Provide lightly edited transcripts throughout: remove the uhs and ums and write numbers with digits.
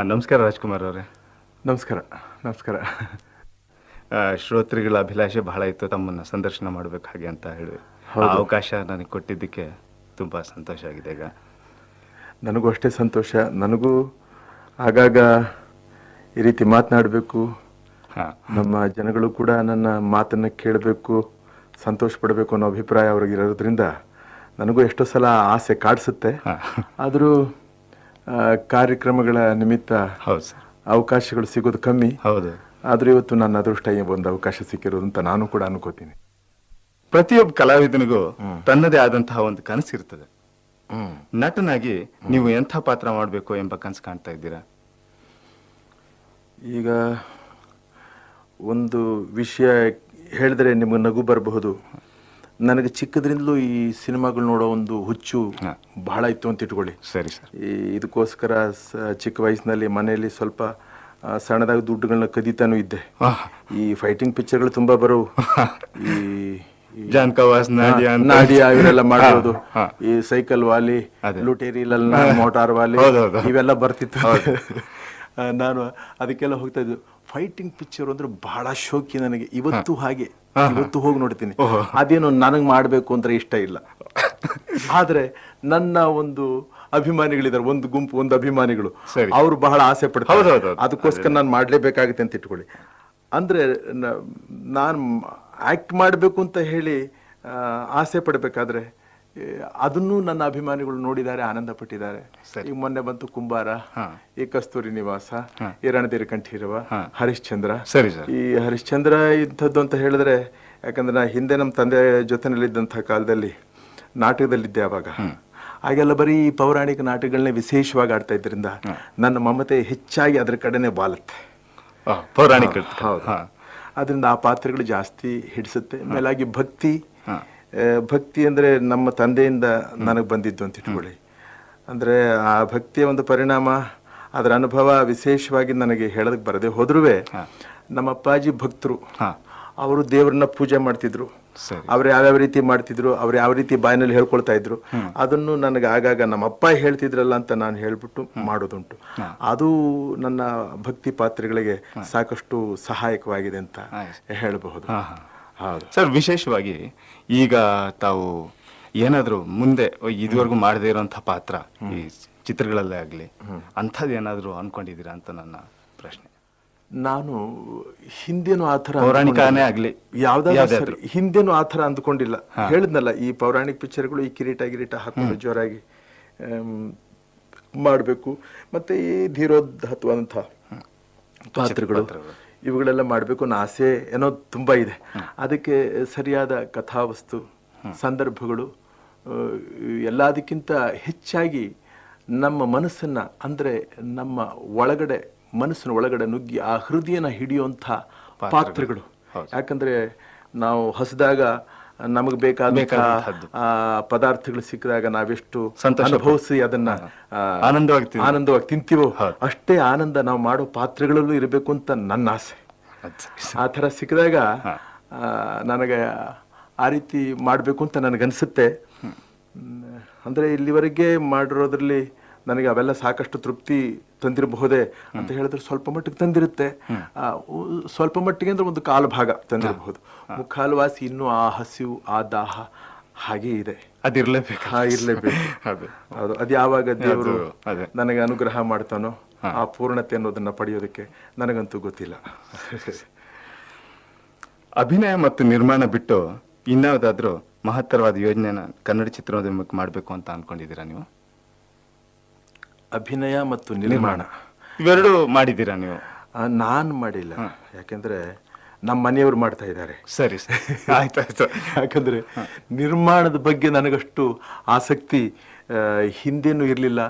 ನಮಸ್ಕಾರ ರಾಜ್ಕುಮಾರ್ ಅವರೇ. ನಮಸ್ಕಾರ. ನಮಸ್ಕಾರ. ಶ್ರೋತೃಗಳ ಅಭಿಲಾಷೆ ಬಹಳ ಇತ್ತು ತಮ್ಮನ್ನು ಸಂದರ್ಶನ ಮಾಡಬೇಕು ಹಾಗೆ ಅಂತ ಹೇಳಿ ಅವಕಾಶ ನನಗೆ ಕೊಟ್ಟಿದ್ದಕ್ಕೆ ತುಂಬ ಸಂತೋಷ ಆಗಿದೆ. ಈಗ ನನಗೂ ಅಷ್ಟೇ ಸಂತೋಷ. ನನಗೂ ಆಗಾಗ ಈ ರೀತಿ ಮಾತನಾಡಬೇಕು, ನಮ್ಮ ಜನಗಳು ಕೂಡ ನನ್ನ ಮಾತನ್ನು ಕೇಳಬೇಕು, ಸಂತೋಷ ಪಡಬೇಕು ಅನ್ನೋ ಅಭಿಪ್ರಾಯ ಅವ್ರಿಗಿರೋದ್ರಿಂದ ನನಗೂ ಎಷ್ಟೋ ಸಲ ಆಸೆ ಕಾಡಿಸುತ್ತೆ. ಆದರೂ ಕಾರ್ಯಕ್ರಮಗಳ ನಿಮಿತ್ತ ಅವಕಾಶಗಳು ಸಿಗೋದು ಕಮ್ಮಿ. ಹೌದು. ಆದರೂ ಇವತ್ತು ನನ್ನ ಅದೃಷ್ಟ ಒಂದು ಅವಕಾಶ ಸಿಕ್ಕಿರೋದು ಅಂತ ನಾನು ಕೂಡ ಅನ್ಕೋತೀನಿ. ಪ್ರತಿಯೊಬ್ಬ ಕಲಾವಿದನಿಗೂ ತನ್ನದೇ ಆದಂತಹ ಒಂದು ಕನಸಿರ್ತದೆ. ನಟನಾಗಿ ನೀವು ಎಂಥ ಪಾತ್ರ ಮಾಡಬೇಕು ಎಂಬ ಕನಸು ಕಾಣ್ತಾ ಇದ್ದೀರಾ? ಈಗ ಒಂದು ವಿಷಯ ಹೇಳಿದ್ರೆ ನಿಮಗೆ ನಗು ಬರಬಹುದು. ನನಗೆ ಚಿಕ್ಕದ್ರಿಂದಲೂ ಈ ಸಿನಿಮಾಗಳು ನೋಡೋ ಒಂದು ಹುಚ್ಚು ಬಹಳ ಇತ್ತು ಅಂತ ಇಟ್ಕೊಳ್ಳಿ. ಸರಿ ಸರ್. ಇದಕ್ಕೋಸ್ಕರ ಚಿಕ್ಕ ವಯಸ್ಸಿನಲ್ಲಿ ಮನೆಯಲ್ಲಿ ಸ್ವಲ್ಪ ಸಣ್ಣದಾಗಿ ದುಡ್ಡುಗಳನ್ನ ಕದೀತಾನು ಇದ್ದೆ. ಈ ಫೈಟಿಂಗ್ ಪಿಕ್ಚರ್ಗಳು ತುಂಬಾ ಬರೋವು. ಈ ನಾಡಿಯಾ ಇವರೆಲ್ಲ ಮಾಡೋದು, ಈ ಸೈಕಲ್ ವಾಲಿ, ಲುಟೇರಿ ಲಲ್ನಾ, ಮೋಟಾರ್ ವಾಲಿ ಇವೆಲ್ಲ ಬರ್ತಿತ್ತು. ನಾನು ಅದಕ್ಕೆಲ್ಲ ಹೋಗ್ತಾ ಇದ್ದು. ಫೈಟಿಂಗ್ ಪಿಕ್ಚರ್ ಅಂದ್ರೆ ಬಹಳ ಶೋಕಿ ನನಗೆ. ಇವತ್ತು ಹಾಗೆ, ಇವತ್ತು ಹೋಗಿ ನೋಡ್ತೀನಿ. ಅದೇನು ನನಗೆ ಮಾಡಬೇಕು ಅಂದ್ರೆ ಇಷ್ಟ ಇಲ್ಲ. ಆದ್ರೆ ನನ್ನ ಒಂದು ಅಭಿಮಾನಿಗಳಿದ್ದಾರೆ, ಒಂದು ಗುಂಪು, ಒಂದು ಅಭಿಮಾನಿಗಳು, ಅವ್ರು ಬಹಳ ಆಸೆ ಪಡ್ತಾರೆ. ಅದಕ್ಕೋಸ್ಕರ ನಾನು ಮಾಡ್ಲೇಬೇಕಾಗುತ್ತೆ ಅಂತ ಇಟ್ಕೊಳ್ಳಿ. ಅಂದ್ರೆ ನಾನು ಆಕ್ಟ್ ಮಾಡಬೇಕು ಅಂತ ಹೇಳಿ ಆಸೆ ಪಡ್ಬೇಕಾದ್ರೆ ಅದನ್ನು ನನ್ನ ಅಭಿಮಾನಿಗಳು ನೋಡಿದ್ದಾರೆ, ಆನಂದ ಪಟ್ಟಿದ್ದಾರೆ. ಈಗ ಮೊನ್ನೆ ಬಂತು ಕುಂಬಾರ, ಈ ಕಸ್ತೂರಿ ನಿವಾಸ, ಈ ರಣಧೀರ ಕಂಠೀರವ, ಹರಿಶ್ಚಂದ್ರ. ಈ ಹರಿಶ್ಚಂದ್ರ ಇಂಥದ್ದು ಅಂತ ಹೇಳಿದ್ರೆ, ಯಾಕಂದ್ರೆ ನಾ ಹಿಂದೆ ನಮ್ಮ ತಂದೆ ಜೊತೆನಲ್ಲಿದ್ದಂಥ ಕಾಲದಲ್ಲಿ ನಾಟಕದಲ್ಲಿದ್ದೆ. ಅವಾಗ ಹಾಗೆಲ್ಲ ಬರೀ ಪೌರಾಣಿಕ ನಾಟಕಗಳನ್ನೇ ವಿಶೇಷವಾಗಿ ಆಡ್ತಾ ಇದ್ರಿಂದ ನನ್ನ ಮಮತೆ ಹೆಚ್ಚಾಗಿ ಅದ್ರ ಕಡೆನೆ ಬಾಲತ್ತೆ. ಪೌರಾಣಿಕ. ಹೌದು. ಅದರಿಂದ ಆ ಪಾತ್ರಗಳು ಜಾಸ್ತಿ ಹಿಡಿಸುತ್ತೆ. ಮೇಲಾಗಿ ಭಕ್ತಿ ಅಂದ್ರೆ ನಮ್ಮ ತಂದೆಯಿಂದ ನನಗೆ ಬಂದಿದ್ದು ಅಂತ ಇಟ್ಕೊಳ್ಳಿ. ಅಂದ್ರೆ ಆ ಭಕ್ತಿಯ ಒಂದು ಪರಿಣಾಮ, ಅದರ ಅನುಭವ ವಿಶೇಷವಾಗಿ ನನಗೆ ಹೇಳೋದಕ್ಕೆ ಬರದೆ ಹೋದ್ರೂ ನಮ್ಮ ಅಪ್ಪಾಜಿ ಭಕ್ತರು. ಅವರು ದೇವರನ್ನ ಪೂಜೆ ಮಾಡ್ತಿದ್ರು. ಅವ್ರು ಯಾವ್ಯಾವ ರೀತಿ ಮಾಡ್ತಿದ್ರು, ಅವ್ರು ಯಾವ ರೀತಿ ಬಾಯಿನಲ್ಲಿ ಹೇಳ್ಕೊಳ್ತಾ ಇದ್ರು, ಅದನ್ನು ನನಗೆ ಆಗಾಗ ನಮ್ಮ ಅಪ್ಪ ಹೇಳ್ತಿದ್ರಲ್ಲ ಅಂತ ನಾನು ಹೇಳ್ಬಿಟ್ಟು ಮಾಡೋದುಂಟು. ಅದು ನನ್ನ ಭಕ್ತಿ ಪಾತ್ರಗಳಿಗೆ ಸಾಕಷ್ಟು ಸಹಾಯಕವಾಗಿದೆ ಅಂತ ಹೇಳಬಹುದು. ಹೌದು ಸರ್. ವಿಶೇಷವಾಗಿ ಈಗ ತಾವು ಏನಾದ್ರು ಮುಂದೆ ಇದುವರೆಗೂ ಮಾಡದೇ ಇರುವಂತಹ ಪಾತ್ರ ಈ ಚಿತ್ರಗಳಲ್ಲೇ ಆಗ್ಲಿ ಅಂಥದ್ದು ಏನಾದ್ರು ಅನ್ಕೊಂಡಿದ್ದೀರಾ ಅಂತ ನನ್ನ ಪ್ರಶ್ನೆ. ನಾನು ಹಿಂದೇನು ಆತರ ಪೌರಾಣಿಕನೇ ಆಗ್ಲಿ ಯಾವ್ದಾದ್ರು ಹಿಂದೇನು ಆತರ ಅಂದ್ಕೊಂಡಿಲ್ಲ. ಹೇಳಿದ್ನಲ್ಲ, ಈ ಪೌರಾಣಿಕ ಪಿಕ್ಚರ್ಗಳು ಈ ಕಿರೀಟ ಹಾಕೊಂಡು ಜೋರಾಗಿ ಮಾಡಬೇಕು, ಮತ್ತೆ ಈ ಧೀರೋದ್ಧತ್ವಂತ ಪಾತ್ರಗಳು ಇವುಗಳೆಲ್ಲ ಮಾಡಬೇಕು ಅನ್ನೋ ಆಸೆ ಏನೋ ತುಂಬಾ ಇದೆ. ಅದಕ್ಕೆ ಸರಿಯಾದ ಕಥಾವಸ್ತು, ಸಂದರ್ಭಗಳು, ಎಲ್ಲದಕ್ಕಿಂತ ಹೆಚ್ಚಾಗಿ ನಮ್ಮ ಮನಸ್ಸನ್ನ, ಅಂದ್ರೆ ನಮ್ಮ ಒಳಗಡೆ, ಮನಸ್ಸಿನ ಒಳಗಡೆ ನುಗ್ಗಿ ಆ ಹೃದಯನ ಹಿಡಿಯುವಂಥ ಪಾತ್ರಗಳು. ಯಾಕಂದ್ರೆ ನಾವು ಹಸಿದಾಗ ನಮಗೆ ಬೇಕಾದ ಪದಾರ್ಥಗಳು ಸಿಕ್ಕಿದಾಗ ನಾವೆಷ್ಟು ಅನುಭವಿಸಿ ಅದನ್ನ ಆನಂದವಾಗಿ ತಿಂತೀವೋ ಅಷ್ಟೇ ಆನಂದ ನಾವು ಮಾಡೋ ಪಾತ್ರಗಳಲ್ಲೂ ಇರಬೇಕು ಅಂತ ನನ್ನ ಆಸೆ. ಆ ಥರ ಸಿಕ್ಕಿದಾಗ ನನಗೆ ಆ ರೀತಿ ಮಾಡಬೇಕು ಅಂತ ನನಗನ್ಸುತ್ತೆ. ಅಂದ್ರೆ ಇಲ್ಲಿವರೆಗೆ ಮಾಡಿರೋದ್ರಲ್ಲಿ ನನಗೆ ಅವೆಲ್ಲ ಸಾಕಷ್ಟು ತೃಪ್ತಿ ತಂದಿರಬಹುದೇ ಅಂತ ಹೇಳಿದ್ರೆ ಸ್ವಲ್ಪ ಮಟ್ಟಿಗೆ ತಂದಿರುತ್ತೆ. ಸ್ವಲ್ಪ ಮಟ್ಟಿಗೆ ಅಂದ್ರೆ ಒಂದು ಕಾಲು ಭಾಗ ತಂದಿರಬಹುದು. ಮುಕ್ಕಾಲ್ವಾಸಿ ಇನ್ನೂ ಆ ಹಸಿವು, ಆ ದಾಹ ಹಾಗೆ ಇದೆ. ಅದಿರ್ಲೇಬೇಕು. ಹೌದು. ಅದು ಯಾವಾಗ ದೇವರು ನನಗೆ ಅನುಗ್ರಹ ಮಾಡ್ತಾನೋ ಆ ಪೂರ್ಣತೆ ಅನ್ನೋದನ್ನ ಪಡೆಯೋದಕ್ಕೆ ನನಗಂತೂ ಗೊತ್ತಿಲ್ಲ. ಅಭಿನಯ ಮತ್ತು ನಿರ್ಮಾಣ ಬಿಟ್ಟು ಇನ್ಯಾವುದಾದ್ರೂ ಮಹತ್ತರವಾದ ಯೋಜನೆನ ಕನ್ನಡ ಚಿತ್ರೋದ್ಯಮಕ್ಕೆ ಮಾಡಬೇಕು ಅಂತ ಅನ್ಕೊಂಡಿದ್ದೀರಾ ನೀವು? ಅಭಿನಯ ಮತ್ತು ನಿರ್ಮಾಣ ಇವೆರಡು ಮಾಡಿದ್ದೀರಾ ನೀವು? ನಾನು ಮಾಡಿಲ್ಲ, ಯಾಕೆಂದ್ರೆ ನಮ್ಮ ಮನೆಯವರು ಮಾಡ್ತಾ ಇದ್ದಾರೆ. ಸರಿ ಆಯ್ತಾಯ್ತು. ಯಾಕಂದ್ರೆ ನಿರ್ಮಾಣದ ಬಗ್ಗೆ ನನಗಷ್ಟು ಆಸಕ್ತಿ ಹಿಂದೇನು ಇರಲಿಲ್ಲ,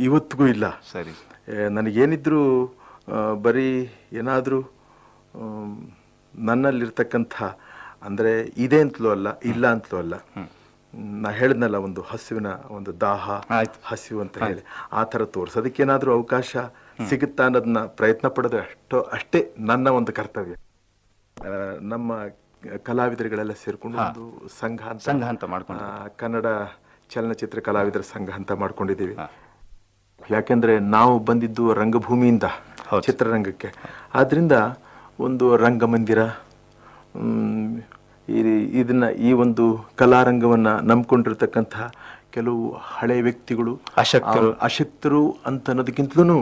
ಇವತ್ತಿಗೂ ಇಲ್ಲ. ಸರಿ. ನನಗೇನಿದ್ರು ಬರೀ ಏನಾದರೂ ನನ್ನಲ್ಲಿರ್ತಕ್ಕಂಥ, ಅಂದ್ರೆ ಇದೆ ಅಂತಲೂ ಅಲ್ಲ, ಇಲ್ಲ ಅಂತಲೂ ಅಲ್ಲ. ನಾ ಹೇಳಿದ್ನಲ್ಲ, ಒಂದು ಹಸಿವಿನ ಒಂದು ದಾಹ, ಹಸಿವು ಅಂತ ಹೇಳಿ ಆ ಥರ ತೋರಿಸೋದಕ್ಕೇನಾದ್ರೂ ಅವಕಾಶ ಸಿಗುತ್ತಾ ಅನ್ನೋದನ್ನ ಪ್ರಯತ್ನ ಪಡೋದು ಅಷ್ಟೇ ನನ್ನ ಒಂದು ಕರ್ತವ್ಯ. ನಮ್ಮ ಕಲಾವಿದರುಗಳೆಲ್ಲ ಸೇರ್ಕೊಂಡು ಒಂದು ಸಂಘ ಅಂತ ಮಾಡ್ಕೊಂಡು, ಕನ್ನಡ ಚಲನಚಿತ್ರ ಕಲಾವಿದರ ಸಂಘ ಅಂತ ಮಾಡ್ಕೊಂಡಿದ್ದೀವಿ. ಯಾಕೆಂದ್ರೆ ನಾವು ಬಂದಿದ್ದು ರಂಗಭೂಮಿಯಿಂದ ಚಿತ್ರರಂಗಕ್ಕೆ. ಆದ್ರಿಂದ ಒಂದು ರಂಗಮಂದಿರ, ಈ ಒಂದು ಕಲಾರಂಗವನ್ನ ನಂಬ್ಕೊಂಡಿರ್ತಕ್ಕಂಥ ಕೆಲವು ಹಳೆ ವ್ಯಕ್ತಿಗಳು, ಅಶಕ್ತರು ಅಂತ ಅನ್ನೋದಕ್ಕಿಂತಲೂ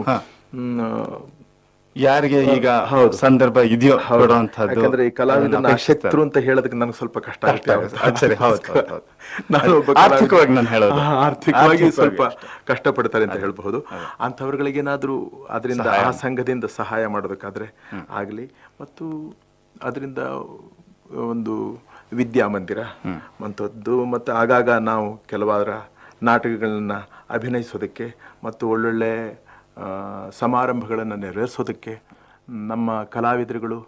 ಯಾರಿಗೆ ಈಗ ಸಂದರ್ಭ ಇದೆಯೋ ಯಾಕಂದ್ರೆ ಈ ಕಲಾವಿದನ ಅಶಕ್ತರು ಅಂತ ಹೇಳೋದಕ್ಕೆ ನನಗೆ ಸ್ವಲ್ಪ ಕಷ್ಟ ಆಗುತ್ತೆ. ಆರ್ಥಿಕವಾಗಿ ಸ್ವಲ್ಪ ಕಷ್ಟಪಡ್ತಾರೆ ಅಂತ ಹೇಳ್ಬಹುದು. ಅಂಥವ್ರುಗಳಿಗೇನಾದ್ರೂ ಅದರಿಂದ ಆ ಸಂಘದಿಂದ ಸಹಾಯ ಮಾಡೋದಕ್ಕಾದ್ರೆ ಆಗ್ಲಿ, ಮತ್ತು ಅದರಿಂದ ಒಂದು ವಿದ್ಯಾಮಂದಿರ ಮಂತದ್ದು, ಮತ್ತು ಆಗಾಗ ನಾವು ಕೆಲವಾರ ನಾಟಕಗಳನ್ನ ಅಭಿನಯಿಸೋದಕ್ಕೆ ಮತ್ತು ಒಳ್ಳೊಳ್ಳೆ ಸಮಾರಂಭಗಳನ್ನು ನೆರವೇರಿಸೋದಕ್ಕೆ ನಮ್ಮ ಕಲಾವಿದರುಗಳು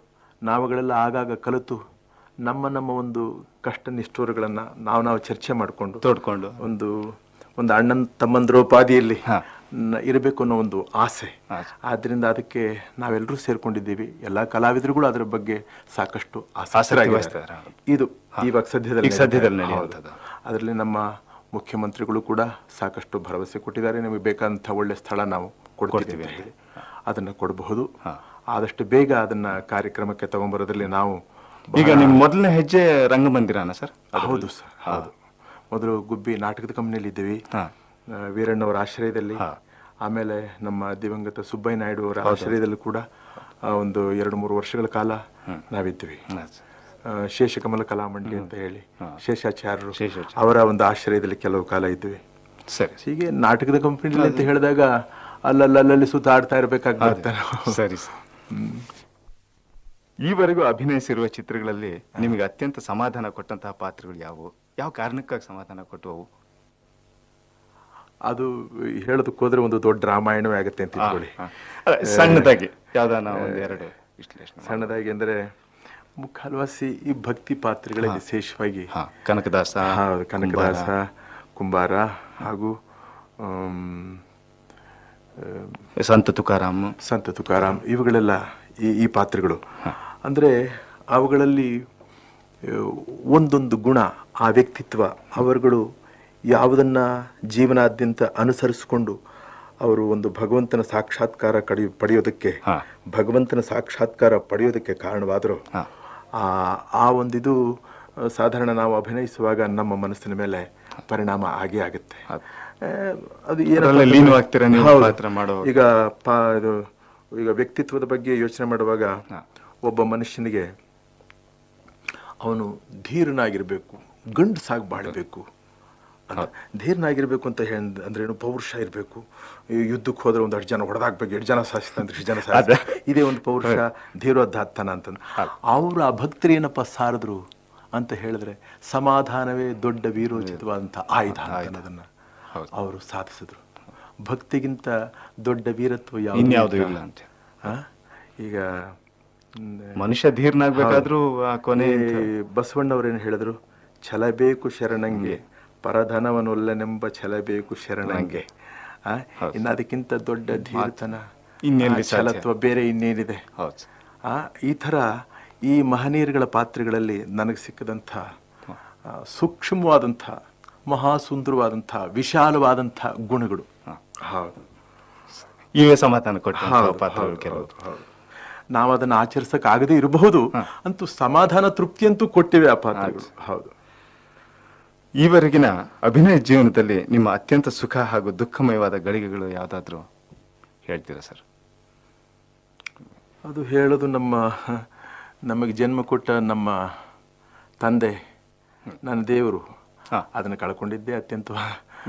ನಾವುಗಳೆಲ್ಲ ಆಗಾಗ ಕಲಿತು ನಮ್ಮ ಒಂದು ಕಷ್ಟ ನಿಷ್ಠೂರಗಳನ್ನು ನಾವು ಚರ್ಚೆ ಮಾಡಿಕೊಂಡು ಒಂದು ಅಣ್ಣನ ತಮ್ಮಂದ್ರೋಪಾದಿಯಲ್ಲಿ ಇರಬೇಕು ಅನ್ನೋ ಒಂದು ಆಸೆ. ಆದ್ರಿಂದ ಅದಕ್ಕೆ ನಾವೆಲ್ಲರೂ ಸೇರ್ಕೊಂಡಿದ್ದೀವಿ. ಎಲ್ಲ ಕಲಾವಿದರುಗಳು ಅದರ ಬಗ್ಗೆ ಸಾಕಷ್ಟು ಆಸಕ್ತರಾಗಿದ್ದಾರೆ. ಇದು ಇವಾಗ ಸದ್ಯದಲ್ಲಿ ಅದರಲ್ಲಿ ನಮ್ಮ ಮುಖ್ಯಮಂತ್ರಿಗಳು ಕೂಡ ಸಾಕಷ್ಟು ಭರವಸೆ ಕೊಟ್ಟಿದ್ದಾರೆ. ನಿಮಗೆ ಬೇಕಾದಂಥ ಒಳ್ಳೆ ಸ್ಥಳ ನಾವು ಕೊಡ್ತೀವಿ ಅಂತ ಹೇಳಿ, ಅದನ್ನ ಕೊಡಬಹುದು. ಆದಷ್ಟು ಬೇಗ ಅದನ್ನ ಕಾರ್ಯಕ್ರಮಕ್ಕೆ ತಗೊಂಡ್ಬರೋದ್ರಲ್ಲಿ ನಾವು ಈಗ ನಿಮ್ಮ ಮೊದಲನೇ ಹೆಜ್ಜೆ ರಂಗಮಂದಿರನ ಸರ್? ಹೌದು ಸರ್, ಹೌದು. ಮೊದಲು ಗುಬ್ಬಿ ನಾಟಕದ ಕಂಪನಿಯಲ್ಲಿ ಇದ್ದೀವಿ, ವೀರಣ್ಣವರ ಆಶ್ರಯದಲ್ಲಿ. ಆಮೇಲೆ ನಮ್ಮ ದಿವಂಗತ ಸುಬ್ಬಯ್ಯ ನಾಯ್ಡು ಅವರ ಆಶ್ರಯದಲ್ಲಿ ಕೂಡ ಒಂದು 2-3 ವರ್ಷಗಳ ಕಾಲ ನಾವಿದ್ವಿ. ಶೇಷಕಮಲ ಕಲಾಮಂಡಳಿ ಅಂತ ಹೇಳಿ ಶೇಷಾಚಾರ್ಯರು ಅವರ ಒಂದು ಆಶ್ರಯದಲ್ಲಿ ಕೆಲವು ಕಾಲ ಇದ್ವಿ. ಸರಿ, ಹೀಗೆ ನಾಟಕದ ಕಂಪನಿ ಅಂತ ಹೇಳಿದಾಗ ಅಲ್ಲಲ್ಲಿ ಸುತ್ತಾಡ್ತಾ ಇರ್ಬೇಕಾಗ್ತದೆ. ಸರಿ. ಈವರೆಗೂ ಅಭಿನಯಿಸಿರುವ ಚಿತ್ರಗಳಲ್ಲಿ ನಿಮಗೆ ಅತ್ಯಂತ ಸಮಾಧಾನ ಕೊಟ್ಟಂತಹ ಪಾತ್ರಗಳು ಯಾವುವು? ಯಾವ ಕಾರಣಕ್ಕಾಗಿ ಸಮಾಧಾನ ಕೊಟ್ಟವು? ಅದು ಹೇಳೋದಕ್ಕೆ ಹೋದ್ರೆ ಒಂದು ದೊಡ್ಡ ರಾಮಾಯಣವೇ ಆಗುತ್ತೆ ಅಂತ ಇಟ್ಕೊಳ್ಳಿ. ಸಣ್ಣದಾಗಿ ಯಾವ್ದಾನ ಒಂದೆರಡು ವಿಶ್ಲೇಷಣೆ. ಸಣ್ಣದಾಗಿ ಅಂದ್ರೆ ಮುಖಾಲ್ವಾಸಿ ಈ ಭಕ್ತಿ ಪಾತ್ರಗಳೇ ವಿಶೇಷವಾಗಿ ಕನಕದಾಸ, ಕುಂಬಾರ ಹಾಗೂ ಸಂತ ತುಕಾರಾಮ್ ಇವುಗಳೆಲ್ಲ ಈ ಪಾತ್ರಗಳು. ಅಂದ್ರೆ ಅವುಗಳಲ್ಲಿ ಒಂದೊಂದು ಗುಣ, ಆ ವ್ಯಕ್ತಿತ್ವ, ಅವರುಗಳು ಯಾವುದನ್ನ ಜೀವನಾದ್ಯಂತ ಅನುಸರಿಸಿಕೊಂಡು ಅವರು ಒಂದು ಭಗವಂತನ ಸಾಕ್ಷಾತ್ಕಾರ ಪಡೆಯೋದಕ್ಕೆ ಕಾರಣವಾದರು. ಆ ಒಂದಿದು ಸಾಧಾರಣ ನಾವು ಅಭಿನಯಿಸುವಾಗ ನಮ್ಮ ಮನಸ್ಸಿನ ಮೇಲೆ ಪರಿಣಾಮ ಆಗೇ ಆಗುತ್ತೆ. ಅದು ಈಗ ವ್ಯಕ್ತಿತ್ವದ ಬಗ್ಗೆ ಯೋಚನೆ ಮಾಡುವಾಗ ಒಬ್ಬ ಮನುಷ್ಯನಿಗೆ ಅವನು ಧೀರನಾಗಿರ್ಬೇಕು, ಗಂಡಸಾಗಿ ಬಾಳಬೇಕು. ಧೀರನಾಗಿರ್ಬೇಕು ಅಂತ ಅಂದ್ರೆ ಏನು? ಪೌರುಷ ಇರಬೇಕು. ಯುದ್ಧಕ್ಕೆ ಹೋದ್ರೆ ಒಂದು 8 ಜನ ಹೊಡೆದಾಕ್ಬೇಕು, 8 ಜನ ಸಾಯಿಸ್ತಂದ್ರೆ 10 ಜನ ಸಾಯಿಸ್ತ, ಇದೇ ಒಂದು ಪೌರುಷ, ಧೀರೋದಾತ್ತನ ಅಂತಂದು. ಅವರು ಆ ಭಕ್ತರು ಏನಪ್ಪ ಸಾರಿದ್ರು ಅಂತ ಹೇಳಿದ್ರೆ ಸಮಾಧಾನವೇ ದೊಡ್ಡ ವೀರೋಚಿತವಾದಂಥ ಆಯುಧ ಅನ್ನೋದನ್ನ ಅವರು ಸಾಧಿಸಿದ್ರು. ಭಕ್ತಿಗಿಂತ ದೊಡ್ಡ ವೀರತ್ವ ಯಾವುದು ಇಲ್ಲ ಅಂತ. ಈಗ ಮನುಷ್ಯ ಧೀರ್ನಾಗ್ಬೇಕಾದ್ರೂ ಕೊನೆ ಬಸವಣ್ಣವ್ರೇನು ಹೇಳಿದ್ರು? ಛಲಬೇಕು ಶರಣಂಗೆ ಪರಧನವನೊಲ್ಲನೆಂಬ ಛಲಬೇಕು ಶರಣಂಗೆ. ಇನ್ನು ಅದಕ್ಕಿಂತ ದೊಡ್ಡ ಧೀರತನ, ಛಲತ್ವ ಬೇರೆ ಇನ್ನೇನಿದೆ? ಈ ಥರ ಈ ಮಹನೀಯರುಗಳ ಪಾತ್ರಗಳಲ್ಲಿ ನನಗೆ ಸಿಕ್ಕದಂಥ ಸೂಕ್ಷ್ಮವಾದಂಥ, ಮಹಾಸುಂದರವಾದಂಥ, ವಿಶಾಲವಾದಂಥ ಗುಣಗಳು. ಹೌದು, ಇವೇ ಸಮಾಧಾನ ಕೊಟ್ಟು ನಾವು ಅದನ್ನು ಆಚರಿಸಕ್ ಆಗದೆ ಇರಬಹುದು, ಅಂತೂ ಸಮಾಧಾನ ತೃಪ್ತಿಯಂತೂ ಕೊಟ್ಟಿವೆ ಆ ಪಾತ್ರಗಳು. ಹೌದು. ಈವರೆಗಿನ ಅಭಿನಯ ಜೀವನದಲ್ಲಿ ನಿಮ್ಮ ಅತ್ಯಂತ ಸುಖ ಹಾಗೂ ದುಃಖಮಯವಾದ ಗಳಿಗೆಗಳು ಯಾವುದಾದ್ರೂ ಹೇಳ್ತೀರಾ ಸರ್? ಅದು ಹೇಳೋದು ನಮಗೆ ಜನ್ಮ ಕೊಟ್ಟ ನಮ್ಮ ತಂದೆ, ನನ್ನ ದೇವರು, ಅದನ್ನು ಕಳ್ಕೊಂಡಿದ್ದೇ ಅತ್ಯಂತ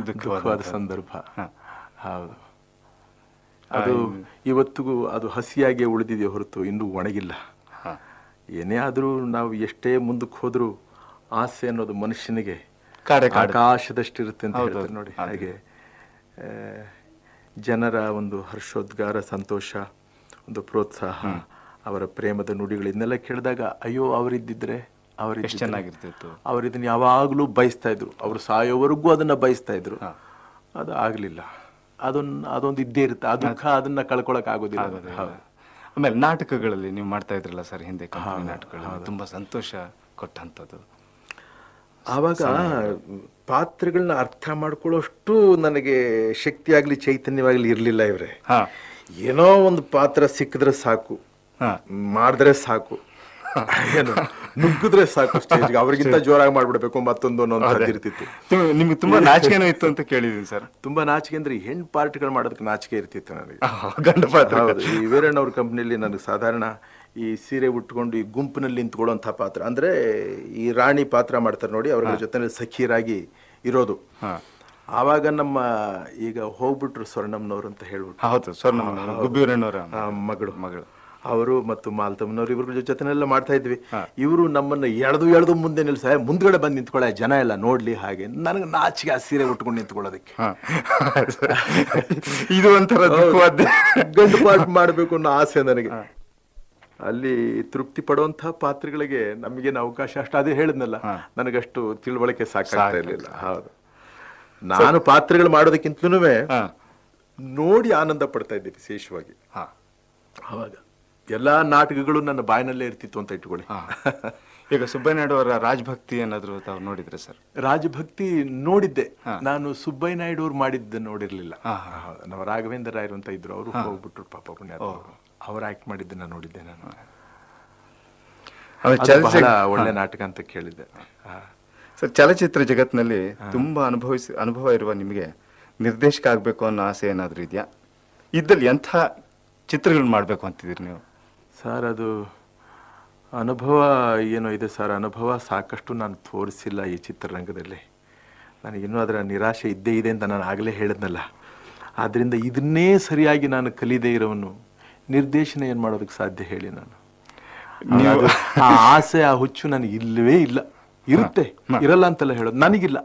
ದುಃಖವಾದ ಸಂದರ್ಭ. ಹೌದು. ಅದು ಇವತ್ತಿಗೂ ಅದು ಹಸಿಯಾಗಿ ಉಳಿದಿದೆಯೋ ಹೊರತು ಇನ್ನೂ ಒಣಗಿಲ್ಲ. ಏನೇ ಆದರೂ ನಾವು ಎಷ್ಟೇ ಮುಂದಕ್ಕೆ ಹೋದ್ರೂ ಆಸೆ ಅನ್ನೋದು ಮನುಷ್ಯನಿಗೆ ಆಕಾಶದಷ್ಟಿರುತ್ತೆ ಅಂತ ಹೇಳ್ತಾರೆ ನೋಡಿ. ಹಾಗೆ ಜನರ ಒಂದು ಹರ್ಷೋದ್ಗಾರ, ಸಂತೋಷ, ಒಂದು ಪ್ರೋತ್ಸಾಹ, ಅವರ ಪ್ರೇಮದ ನುಡಿಗಳು ಇದನ್ನೆಲ್ಲ ಕೇಳಿದಾಗ ಅಯ್ಯೋ ಅವರಿದ್ದಿದ್ರೆ ಚೆನ್ನಾಗಿರ್ತಿತ್ತು, ಅವರಿದನ್ನ ಯಾವಾಗಲೂ ಬಯಸ್ತಾ ಇದ್ರು, ಅವರು ಸಾಯೋವರೆಗೂ ಅದನ್ನ ಬಯಸ್ತಾ ಇದ್ರು. ಅದು ಆಗ್ಲಿಲ್ಲ. ಅದೊಂದು ಇದ್ದೇ ಇರುತ್ತೆ, ಆ ದುಃಖ ಅದನ್ನ ಕಳ್ಕೊಳಕ್ ಆಗೋದಿಲ್ಲ. ಆಮೇಲೆ ನಾಟಕಗಳಲ್ಲಿ ನೀವು ಮಾಡ್ತಾ ಇದ್ರಲ್ಲ ಸರ್ ಹಿಂದೆ, ಕಂಪನಿ ನಾಟಕಗಳಲ್ಲಿ ತುಂಬಾ ಸಂತೋಷ ಕೊಟ್ಟಂಥದ್ದು? ಆವಾಗ ಪಾತ್ರಗಳನ್ನ ಅರ್ಥ ಮಾಡ್ಕೊಳ್ಳೋಷ್ಟು ನನಗೆ ಶಕ್ತಿ ಆಗ್ಲಿ ಚೈತನ್ಯವಾಗ್ಲಿ ಇರ್ಲಿಲ್ಲ ಇವ್ರೆ. ಏನೋ ಒಂದು ಪಾತ್ರ ಸಿಕ್ಕಿದ್ರೆ ಸಾಕು, ಮಾಡಿದ್ರೆ ಸಾಕು, ಏನು ನುಗ್ಗಿದ್ರೆ ಸಾಕು ಸ್ಟೇಜ್ಗೆ, ಅವ್ರಿಗಿಂತ ಜೋರಾಗಿ ಮಾಡ್ಬಿಡ್ಬೇಕು ಮತ್ತೊಂದು ಇರ್ತಿತ್ತು. ನಿಮ್ಗೆ ತುಂಬಾ ನಾಚಿಕೆನೂ ಇತ್ತು ಅಂತ ಕೇಳಿದೀನಿ ಸರ್. ತುಂಬಾ ನಾಚಿಕೆ ಅಂದ್ರೆ ಹೆಣ್ಣು ಪಾರ್ಟಿಗಳು ಮಾಡೋದಕ್ಕೆ ನಾಚಿಕೆ ಇರ್ತಿತ್ತು ನನಗೆ. ಗಂಡ ಪಾತ್ರ. ಹೌದು, ಈ ವೀರಣ್ಣ ಅವ್ರ ಕಂಪ್ನಿಯಲ್ಲಿ ನನಗೆ ಸಾಧಾರಣ ಈ ಸೀರೆ ಉಟ್ಕೊಂಡು ಈ ಗುಂಪಿನಲ್ಲಿ ನಿಂತ್ಕೊಳ್ಳೋಂಥ ಪಾತ್ರ ಅಂದ್ರೆ ಈ ರಾಣಿ ಪಾತ್ರ ಮಾಡ್ತಾರೆ ನೋಡಿ, ಅವ್ರ ಜೊತೆ ಸಖೀರಾಗಿ ಇರೋದು. ಆವಾಗ ನಮ್ಮ ಈಗ ಹೋಗ್ಬಿಟ್ರು ಸ್ವರ್ಣಮ್ನವ್ರು ಅಂತ ಹೇಳ್ಬಿಟ್ಟು, ಹೌದು ಸ್ವರ್ಣಮ್ಮ ಗುಬ್ಬಿವರಣ್ಣವರ ಮಗಳು ಅವರು ಮತ್ತು ಮಾಲ್ತಮ್ಮನವ್ರು ಇವ್ರ ಜೊತೆನೆಲ್ಲ ಮಾಡ್ತಾ ಇದ್ವಿ. ಇವರು ನಮ್ಮನ್ನ ಎಳೆದು ಮುಂದೆ ನಿಲ್ಸ, ಮುಂದ್ಗಡೆ ಬಂದು ನಿಂತ್ಕೊಳ್ಳೆ ಜನ ಎಲ್ಲ ನೋಡ್ಲಿ. ಹಾಗೆ ನನಗೆ ನಾಚಿಗೆ ಆ ಸೀರೆ ಉಟ್ಕೊಂಡು ನಿಂತ್ಕೊಳ್ಳೋದಕ್ಕೆ. ಇದು ಒಂಥರ ಗಂಡು ಪಾಠ ಮಾಡ್ಬೇಕು ಅನ್ನೋ ಆಸೆ ನನಗೆ. ಅಲ್ಲಿ ತೃಪ್ತಿ ಪಡುವಂತ ಪಾತ್ರಗಳಿಗೆ ನಮಗೇನು ಅವಕಾಶ ಅಷ್ಟು, ಅದೇ ಹೇಳಿದ್ನಲ್ಲ, ನನಗಷ್ಟು ತಿಳುವಳಿಕೆ ಸಾಕಾಗ್ತಾ ಇರ್ಲಿಲ್ಲ. ಹೌದು, ನಾನು ಪಾತ್ರಗಳು ಮಾಡೋದಕ್ಕಿಂತಲೂ ನೋಡಿ ಆನಂದ ಪಡ್ತಾ ಇದ್ದೆ ವಿಶೇಷವಾಗಿ. ಅವಾಗ ಎಲ್ಲಾ ನಾಟಕಗಳು ನನ್ನ ಬಾಯಿನಲ್ಲೇ ಇರ್ತಿತ್ತು ಅಂತ ಇಟ್ಕೊಳ್ಳಿ. ಈಗ ಸುಬ್ಬಯ್ಯನಾಯ್ಡು ಅವರ ರಾಜಭಕ್ತಿ ಏನಾದ್ರು ತಾವು ನೋಡಿದ್ರೆ ಸರ್? ರಾಜಭಕ್ತಿ ನೋಡಿದ್ದೆ ನಾನು, ಸುಬ್ಬಯ್ಯನಾಯ್ಡು ಅವ್ರು ಮಾಡಿದ್ದ ನೋಡಿರ್ಲಿಲ್ಲ. ನಮ್ಮ ರಾಘವೇಂದ್ರ ರಾಯರು ಅಂತ ಇದ್ರು, ಅವರು ಹೋಗ್ಬಿಟ್ರು ಪಾಪ ಪುಣ್ಯ, ಅವ್ರು ಆಕ್ಟ್ ಮಾಡಿದ್ದನ್ನ ನೋಡಿದ್ದೆ ನಾನು. ಬಹಳ ಒಳ್ಳೆ ನಾಟಕ ಅಂತ ಕೇಳಿದ್ದೆ ಸರ್. ಚಲಚಿತ್ರ ಜಗತ್ತಿನಲ್ಲಿ ತುಂಬಾ ಅನುಭವ ಇರುವ ನಿಮಗೆ ನಿರ್ದೇಶಕ ಆಗ್ಬೇಕು ಅನ್ನೋ ಆಸೆ ಏನಾದ್ರು ಇದೆಯಾ? ಇದ್ದಲ್ಲಿ ಎಂಥ ಚಿತ್ರಗಳನ್ನ ಮಾಡ್ಬೇಕು ಅಂತಿದ್ದೀರಿ ನೀವು? ಸರ್, ಅದು ಅನುಭವ ಏನೋ ಇದೆ ಸರ್. ಅನುಭವ ಸಾಕಷ್ಟು ನಾನು ತೋರಿಸಿಲ್ಲ ಈ ಚಿತ್ರರಂಗದಲ್ಲಿ. ನನಗಿನ್ನೂ ಅದರ ನಿರಾಶೆ ಇದ್ದೇ ಇದೆ ಅಂತ ನಾನು ಆಗಲೇ ಹೇಳಿದ್ನಲ್ಲ. ಆದ್ದರಿಂದ ಇದನ್ನೇ ಸರಿಯಾಗಿ ನಾನು ಕಲಿಯದೇ ಇರೋನು ನಿರ್ದೇಶನ ಏನು ಮಾಡೋದಕ್ಕೆ ಸಾಧ್ಯ ಹೇಳಿ? ನಾನು ಆ ಆಸೆ, ಆ ಹುಚ್ಚು ನನಗೆ ಇಲ್ಲವೇ ಇಲ್ಲ. ಇರುತ್ತೆ, ಇರಲ್ಲ ಅಂತೆಲ್ಲ ಹೇಳೋದು, ನನಗಿಲ್ಲ.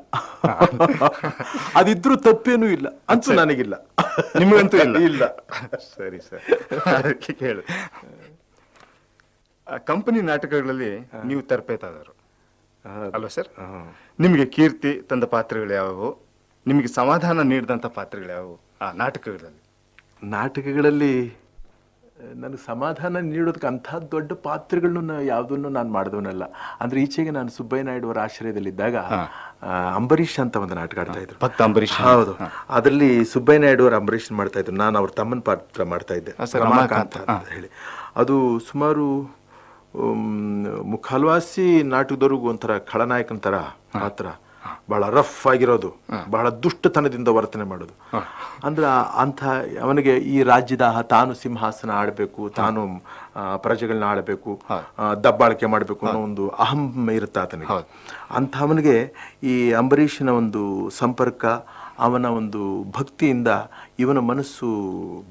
ಅದಿದ್ರೂ ತಪ್ಪೇನೂ ಇಲ್ಲ ಅಂತೂ ನನಗಿಲ್ಲ. ನಿಮಗಂತೂ ಇಲ್ಲ. ಸರಿ ಸರ್, ಹೇಳು. ಕಂಪನಿ ನಾಟಕಗಳಲ್ಲಿ ನೀವು ತರಬೇತಾದರು ಅಲ್ವಾ ಸರ್? ನಿಮಗೆ ಕೀರ್ತಿ ತಂದ ಪಾತ್ರಗಳು ಯಾವುವು? ನಿಮಗೆ ಸಮಾಧಾನ ನೀಡಿದಂಥ ಪಾತ್ರಗಳು ಯಾವುವು ಆ ನಾಟಕಗಳಲ್ಲಿ? ನಾಟಕಗಳಲ್ಲಿ ನನಗೆ ಸಮಾಧಾನ ನೀಡೋದಕ್ಕೆ ಅಂಥ ದೊಡ್ಡ ಪಾತ್ರಗಳನ್ನ ಯಾವುದನ್ನು ನಾನು ಮಾಡಿದವನಲ್ಲ. ಅಂದ್ರೆ ಈಚೆಗೆ ನಾನು ಸುಬ್ಬಯ್ಯನಾಯ್ಡು ಅವರ ಆಶ್ರಯದಲ್ಲಿದ್ದಾಗ ಅಂಬರೀಷ್ ಅಂತ ಒಂದು ನಾಟಕ ಆಡ್ತಾ ಇದ್ರು. ಅಂಬರೀಷ್. ಹೌದು, ಅದರಲ್ಲಿ ಸುಬ್ಬಯ್ಯನಾಯ್ಡು ಅವರು ಅಂಬರೀಷ್ ಮಾಡ್ತಾ ಇದ್ರು, ನಾನು ಅವ್ರ ತಮ್ಮನ ಪಾತ್ರ ಮಾಡ್ತಾ ಇದ್ದೆ, ರಮಾಕಾಂತ್ ಅಂತ ಹೇಳಿ. ಅದು ಸುಮಾರು ಮುಖಲ್ವಾಸಿ ನಾಟಕದವ್ರಿಗೂ ಒಂಥರ ಖಳನಾಯಕನ ತರ ಪಾತ್ರ, ಬಹಳ ರಫ್ ಆಗಿರೋದು, ಬಹಳ ದುಷ್ಟತನದಿಂದ ವರ್ತನೆ ಮಾಡೋದು. ಅಂದ್ರೆ ಅಂಥ ಅವನಿಗೆ ಈ ರಾಜ್ಯದ ತಾನು ಸಿಂಹಾಸನ ಆಡಬೇಕು, ತಾನು ಪ್ರಜೆಗಳನ್ನ ಆಡಬೇಕು, ದಬ್ಬಾಳಿಕೆ ಮಾಡಬೇಕು ಅನ್ನೋ ಒಂದು ಅಹಂ ಇರುತ್ತೆ ಆತನಿಗೆ. ಅಂಥ ಅವನಿಗೆ ಈ ಅಂಬರೀಷನ ಒಂದು ಸಂಪರ್ಕ, ಅವನ ಒಂದು ಭಕ್ತಿಯಿಂದ ಇವನ ಮನಸ್ಸು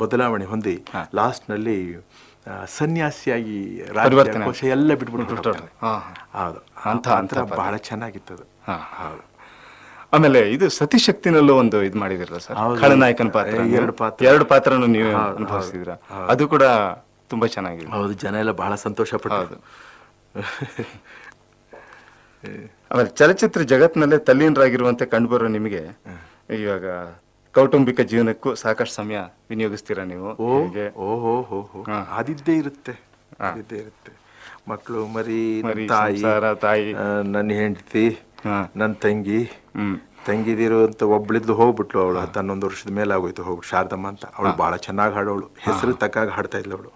ಬದಲಾವಣೆ ಹೊಂದಿ ಲಾಸ್ಟ್ನಲ್ಲಿ ಸನ್ಯಾಸಿಯಾಗಿ ರಾಜಕೋಶ ಎಲ್ಲ ಬಿಟ್ಬಿಟ್ಟು. ಹೌದು, ಅಂತ ಬಹಳ ಚೆನ್ನಾಗಿತ್ತದು. ಆಮೇಲೆ ಇದು ಸತಿಶಕ್ತಿನಲ್ಲೂ ಒಂದು ಇದು ಮಾಡಿದಿರಲ್ಲ ಸರ್, ಖಳನಾಯಕನ ಪಾತ್ರ. ಎರಡು ಪಾತ್ರನು ನೀವು ಅನುಭವಿಸಿದ್ರ, ಅದು ಕೂಡ ತುಂಬಾ ಚೆನ್ನಾಗಿದೆ. ಹೌದು, ಜನ ಎಲ್ಲ ಬಹಳ ಸಂತೋಷ ಪಟ್ಟರು. ಆಮೇಲೆ ಚಲಚಿತ್ರ ಜಗತ್ತಿನಲ್ಲೇ ತಲ್ಲೀನರಾಗಿರುವಂತೆ ಕಂಡುಬರೋ ನಿಮಗೆ ಇವಾಗ ಕೌಟುಂಬಿಕ ಜೀವನಕ್ಕೂ ಸಾಕಷ್ಟು ಸಮಯ ವಿನಿಯೋಗಿಸ್ತೀರಾ ನೀವು? ಅದಿದ್ದೇ ಇರುತ್ತೆ. ಮಕ್ಕಳು, ಮರಿ, ತಾಯಿ, ನನ್ನ ಹೆಂಡತಿ, ನನ್ನ ತಂಗಿದಿರು ಅಂತ ಒಬ್ಳಿದ್ಲು, ಹೋಗ್ಬಿಟ್ಲು. ಅವಳು 11 ವರ್ಷದ ಮೇಲೆ ಆಗೋಯ್ತು, ಹೋಗ್ಬಿಟ್ಟು ಶಾರದಮ್ಮ ಅಂತ. ಅವಳು ಬಹಳ ಚೆನ್ನಾಗಿ ಹಾಡೋಳು, ಹೆಸರು ತಕ್ಕಾಗ ಹಾಡ್ತಾ ಇದ್ಲು ಅವಳು.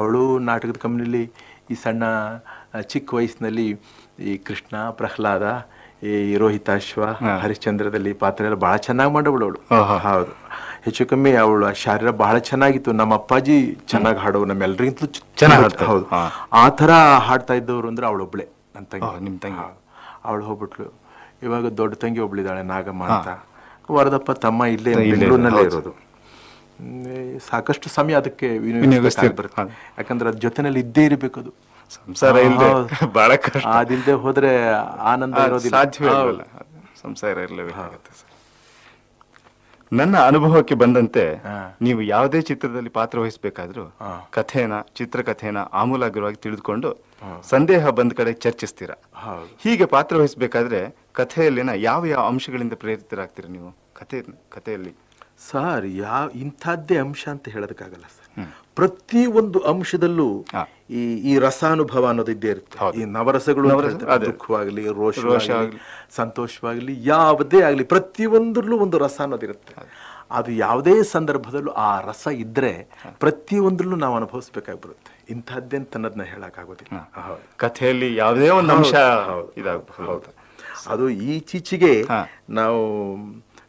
ಅವಳು ನಾಟಕದ ಕಂಪ್ನಿಲಿ ಈ ಸಣ್ಣ ಚಿಕ್ಕ ವಯಸ್ಸಿನಲ್ಲಿ ಈ ಕೃಷ್ಣ, ಪ್ರಹ್ಲಾದ, ಈ ರೋಹಿತಾಶ್ವ, ಹರಿಶ್ಚಂದ್ರದಲ್ಲಿ ಪಾತ್ರ ಎಲ್ಲ ಬಹಳ ಚೆನ್ನಾಗಿ ಮಾಡೋಳು ಅವಳು. ಹೌದು, ಹೆಚ್ಚು ಕಮ್ಮಿ ಅವಳು ಶಾರೀರ ಬಹಳ ಚೆನ್ನಾಗಿತ್ತು. ನಮ್ಮ ಅಪ್ಪಾಜಿ ಚೆನ್ನಾಗಿ ಹಾಡೋರು, ನಮ್ಮೆಲ್ಲರಿಗಿಂತಲೂ ಚೆನ್ನಾಗಿ. ಹೌದು, ಆ ಥರ ಹಾಡ್ತಾ ಇದ್ದವ್ರು ಅಂದ್ರೆ ಅವಳೊಬ್ಳೆ, ನನ್ನ ತಂಗಿ. ನಿಮ್ಮ ತಂಗಿ ಅವಳು ಹೋಗ್ಬಿಟ್ಲು. ಇವಾಗ ದೊಡ್ಡ ತಂಗಿ ಒಬ್ಳಿದ್ದಾಳೆ, ನಾಗಮ್ಮ ಅಂತ. ವರದಪ್ಪ ತಮ್ಮ ಇಲ್ಲೇ ಬೆಂಗಳೂರಿನಲ್ಲೇ ಇರೋದು. ಸಾಕಷ್ಟು ಸಮಯ ಅದಕ್ಕೆ ಬರುತ್ತೆ, ಯಾಕಂದ್ರೆ ಅದ್ ಜೊತೆನಲ್ಲಿ ಇದ್ದೇ ಇರಬೇಕು. ಅದು ಸಂಸಾರ ಬಹಳ ಕಷ್ಟ, ಅದಿಲ್ಲದೆ ಹೋದ್ರೆ ಆನಂದ ಇರೋದಿಲ್ಲ, ಸಾಧ್ಯವೇ. ಸಂಸಾರ ಇರಲೇಬೇಕಾಗುತ್ತೆ ಸರ್. ನನ್ನ ಅನುಭವಕ್ಕೆ ಬಂದಂತೆ ನೀವು ಯಾವುದೇ ಚಿತ್ರದಲ್ಲಿ ಪಾತ್ರ ವಹಿಸಬೇಕಾದ್ರೂ ಚಿತ್ರಕಥೆನ ಆಮೂಲಾಗ್ರವಾಗಿ ತಿಳಿದುಕೊಂಡು ಸಂದೇಹ ಬಂದ ಕಡೆ ಚರ್ಚಿಸ್ತೀರಾ. ಹೀಗೆ ಪಾತ್ರ ವಹಿಸಬೇಕಾದ್ರೆ ಕಥೆಯಲ್ಲಿನ ಯಾವ ಯಾವ ಅಂಶಗಳಿಂದ ಪ್ರೇರಿತರಾಗ್ತೀರಾ ನೀವು ಕಥೆಯಲ್ಲಿ? ಸರ್, ಇಂಥದ್ದೇ ಅಂಶ ಅಂತ ಹೇಳೋದಕ್ಕಾಗಲ್ಲ ಸರ್. ಪ್ರತಿ ಒಂದು ಅಂಶದಲ್ಲೂ ಈ ರಸಾನುಭವ ಅನ್ನೋದು ಇದ್ದೇ ಇರುತ್ತೆ. ಈ ನವರಸಗಳು ದುಃಖವಾಗಲಿ, ರೋಷವಾಗಲಿ, ಸಂತೋಷವಾಗಲಿ, ಯಾವುದೇ ಆಗಲಿ ಪ್ರತಿಯೊಂದರಲ್ಲೂ ಒಂದು ರಸ ಅನ್ನೋದಿರುತ್ತೆ. ಅದು ಯಾವುದೇ ಸಂದರ್ಭದಲ್ಲೂ ಆ ರಸ ಇದ್ರೆ ಪ್ರತಿಯೊಂದರಲ್ಲೂ ನಾವು ಅನುಭವಿಸ್ಬೇಕಾಗಿ ಬರುತ್ತೆ. ಇಂಥದ್ದೇನು ತನ್ನದನ್ನ ಹೇಳಕ್ಕಾಗೋದಿಲ್ಲ. ಕಥೆಯಲ್ಲಿ ಯಾವುದೇ ಒಂದು ಅಂಶ ಹೌದು. ಅದು ಈಚೀಚೆಗೆ ನಾವು